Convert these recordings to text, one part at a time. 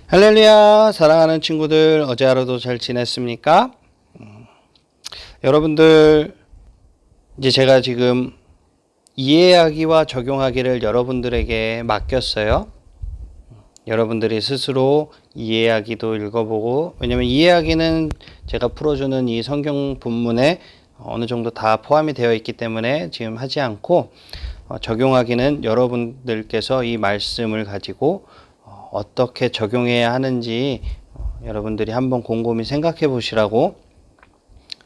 할렐루야, 사랑하는 친구들, 어제 하루도 잘 지냈습니까? 여러분들, 이제 제가 지금 이해하기와 적용하기를 여러분들에게 맡겼어요. 여러분들이 스스로 이해하기도 읽어보고, 왜냐면 이해하기는 제가 풀어주는 이 성경 본문에 어느 정도 다 포함이 되어 있기 때문에 지금 하지 않고, 적용하기는 여러분들께서 이 말씀을 가지고 어떻게 적용해야 하는지 여러분들이 한번 곰곰이 생각해 보시라고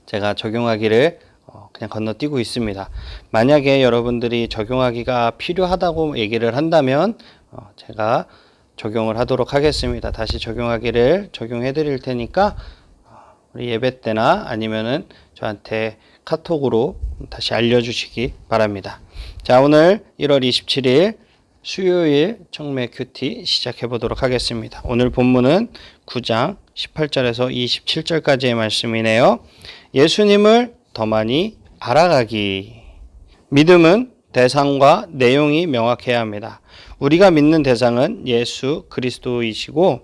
제가 적용하기를 그냥 건너뛰고 있습니다. 만약에 여러분들이 적용하기가 필요하다고 얘기를 한다면 제가 적용을 하도록 하겠습니다. 다시 적용하기를 적용해 드릴 테니까 우리 예배 때나 아니면은 저한테 카톡으로 다시 알려주시기 바랍니다. 자, 오늘 1월 27일 수요일 청매 큐티 시작해 보도록 하겠습니다. 오늘 본문은 9장 18절에서 27절까지의 말씀이네요. 예수님을 더 많이 알아가기. 믿음은 대상과 내용이 명확해야 합니다. 우리가 믿는 대상은 예수 그리스도이시고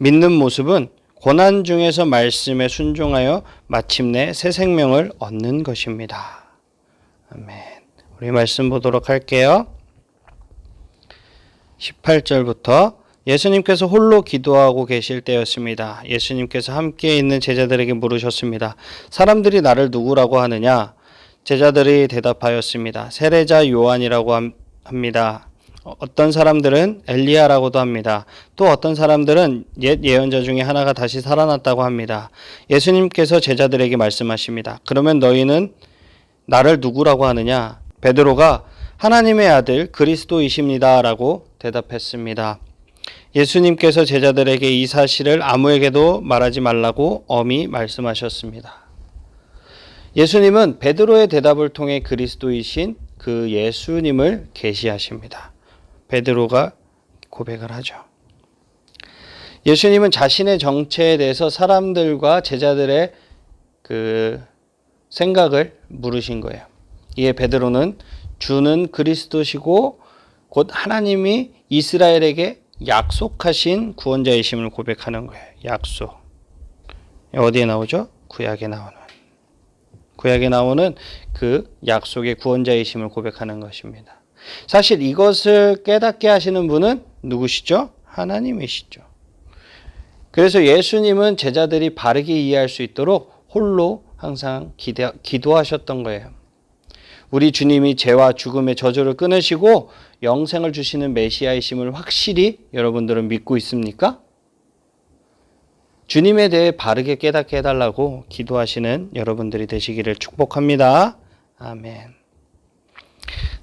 믿는 모습은 고난 중에서 말씀에 순종하여 마침내 새 생명을 얻는 것입니다. 아멘. 우리 말씀 보도록 할게요. 18절부터 예수님께서 홀로 기도하고 계실 때였습니다. 예수님께서 함께 있는 제자들에게 물으셨습니다. 사람들이 나를 누구라고 하느냐? 제자들이 대답하였습니다. 세례자 요한이라고 합니다. 어떤 사람들은 엘리야라고도 합니다. 또 어떤 사람들은 옛 예언자 중에 하나가 다시 살아났다고 합니다. 예수님께서 제자들에게 말씀하십니다. 그러면 너희는 나를 누구라고 하느냐? 베드로가 하나님의 아들 그리스도이십니다 라고 대답했습니다. 예수님께서 제자들에게 이 사실을 아무에게도 말하지 말라고 엄히 말씀하셨습니다. 예수님은 베드로의 대답을 통해 그리스도이신 그 예수님을 계시하십니다. 베드로가 고백을 하죠. 예수님은 자신의 정체에 대해서 사람들과 제자들의 그 생각을 물으신 거예요. 이에 베드로는 주는 그리스도시고 곧 하나님이 이스라엘에게 약속하신 구원자이심을 고백하는 거예요. 약속. 어디에 나오죠? 구약에 나오는 그 약속의 구원자이심을 고백하는 것입니다. 사실 이것을 깨닫게 하시는 분은 누구시죠? 하나님이시죠. 그래서 예수님은 제자들이 바르게 이해할 수 있도록 홀로 항상 기도하셨던 거예요. 우리 주님이 죄와 죽음의 저주를 끊으시고 영생을 주시는 메시아이심을 확실히 여러분들은 믿고 있습니까? 주님에 대해 바르게 깨닫게 해달라고 기도하시는 여러분들이 되시기를 축복합니다. 아멘.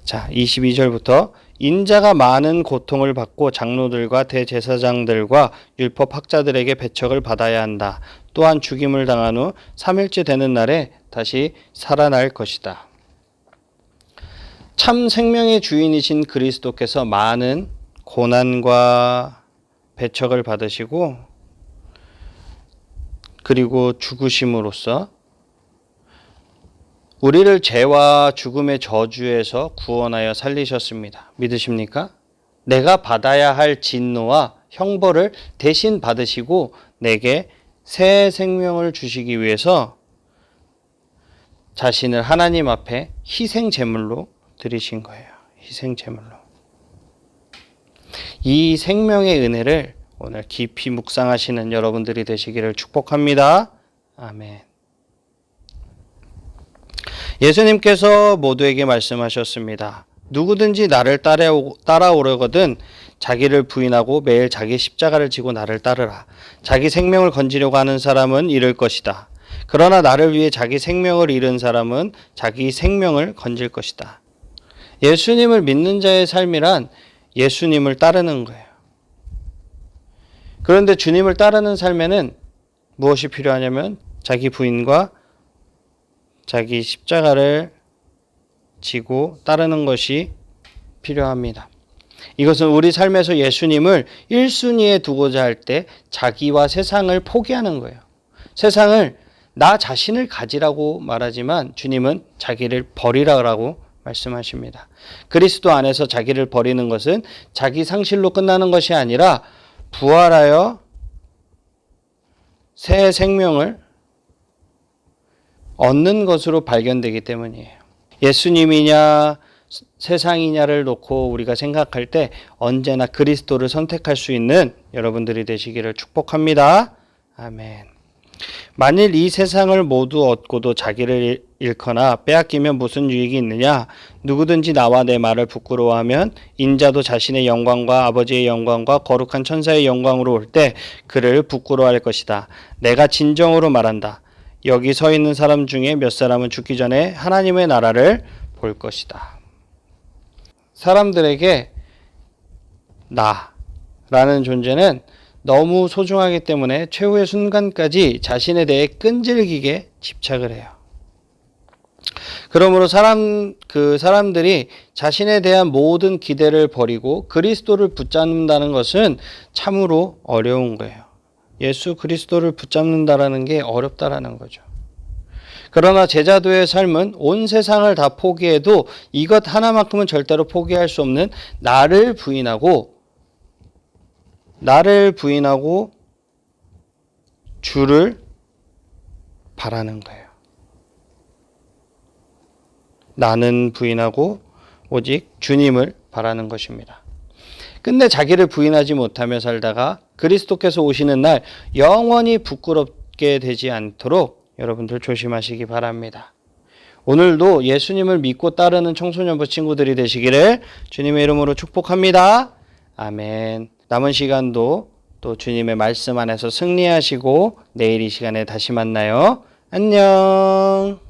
자, 22절부터 인자가 많은 고통을 받고 장로들과 대제사장들과 율법학자들에게 배척을 받아야 한다. 또한 죽임을 당한 후 3일째 되는 날에 다시 살아날 것이다. 참 생명의 주인이신 그리스도께서 많은 고난과 배척을 받으시고 그리고 죽으심으로써 우리를 죄와 죽음의 저주에서 구원하여 살리셨습니다. 믿으십니까? 내가 받아야 할 진노와 형벌을 대신 받으시고 내게 새 생명을 주시기 위해서 자신을 하나님 앞에 희생 제물로 드리신 거예요. 희생 제물로. 이 생명의 은혜를 오늘 깊이 묵상하시는 여러분들이 되시기를 축복합니다. 아멘. 예수님께서 모두에게 말씀하셨습니다. 누구든지 나를 따라오려거든 자기를 부인하고 매일 자기 십자가를 지고 나를 따르라. 자기 생명을 건지려고 하는 사람은 잃을 것이다. 그러나 나를 위해 자기 생명을 잃은 사람은 자기 생명을 건질 것이다. 예수님을 믿는 자의 삶이란 예수님을 따르는 거예요. 그런데 주님을 따르는 삶에는 무엇이 필요하냐면 자기 부인과 자기 십자가를 지고 따르는 것이 필요합니다. 이것은 우리 삶에서 예수님을 1순위에 두고자 할 때 자기와 세상을 포기하는 거예요. 세상을 나 자신을 가지라고 말하지만 주님은 자기를 버리라고 말씀하십니다. 그리스도 안에서 자기를 버리는 것은 자기 상실로 끝나는 것이 아니라 부활하여 새 생명을 얻는 것으로 발견되기 때문이에요. 예수님이냐 세상이냐를 놓고 우리가 생각할 때 언제나 그리스도를 선택할 수 있는 여러분들이 되시기를 축복합니다. 아멘. 만일 이 세상을 모두 얻고도 자기를 잃거나 빼앗기면 무슨 유익이 있느냐? 누구든지 나와 내 말을 부끄러워하면 인자도 자신의 영광과 아버지의 영광과 거룩한 천사의 영광으로 올 때 그를 부끄러워할 것이다. 내가 진정으로 말한다. 여기 서 있는 사람 중에 몇 사람은 죽기 전에 하나님의 나라를 볼 것이다. 사람들에게 나라는 존재는 너무 소중하기 때문에 최후의 순간까지 자신에 대해 끈질기게 집착을 해요. 그러므로 사람들이 자신에 대한 모든 기대를 버리고 그리스도를 붙잡는다는 것은 참으로 어려운 거예요. 예수 그리스도를 붙잡는다라는 게 어렵다라는 거죠. 그러나 제자도의 삶은 온 세상을 다 포기해도 이것 하나만큼은 절대로 포기할 수 없는 나를 부인하고 주를 바라는 거예요. 나는 부인하고 오직 주님을 바라는 것입니다. 근데 자기를 부인하지 못하며 살다가 그리스도께서 오시는 날 영원히 부끄럽게 되지 않도록 여러분들 조심하시기 바랍니다. 오늘도 예수님을 믿고 따르는 청소년부 친구들이 되시기를 주님의 이름으로 축복합니다. 아멘. 남은 시간도 또 주님의 말씀 안에서 승리하시고 내일 이 시간에 다시 만나요. 안녕.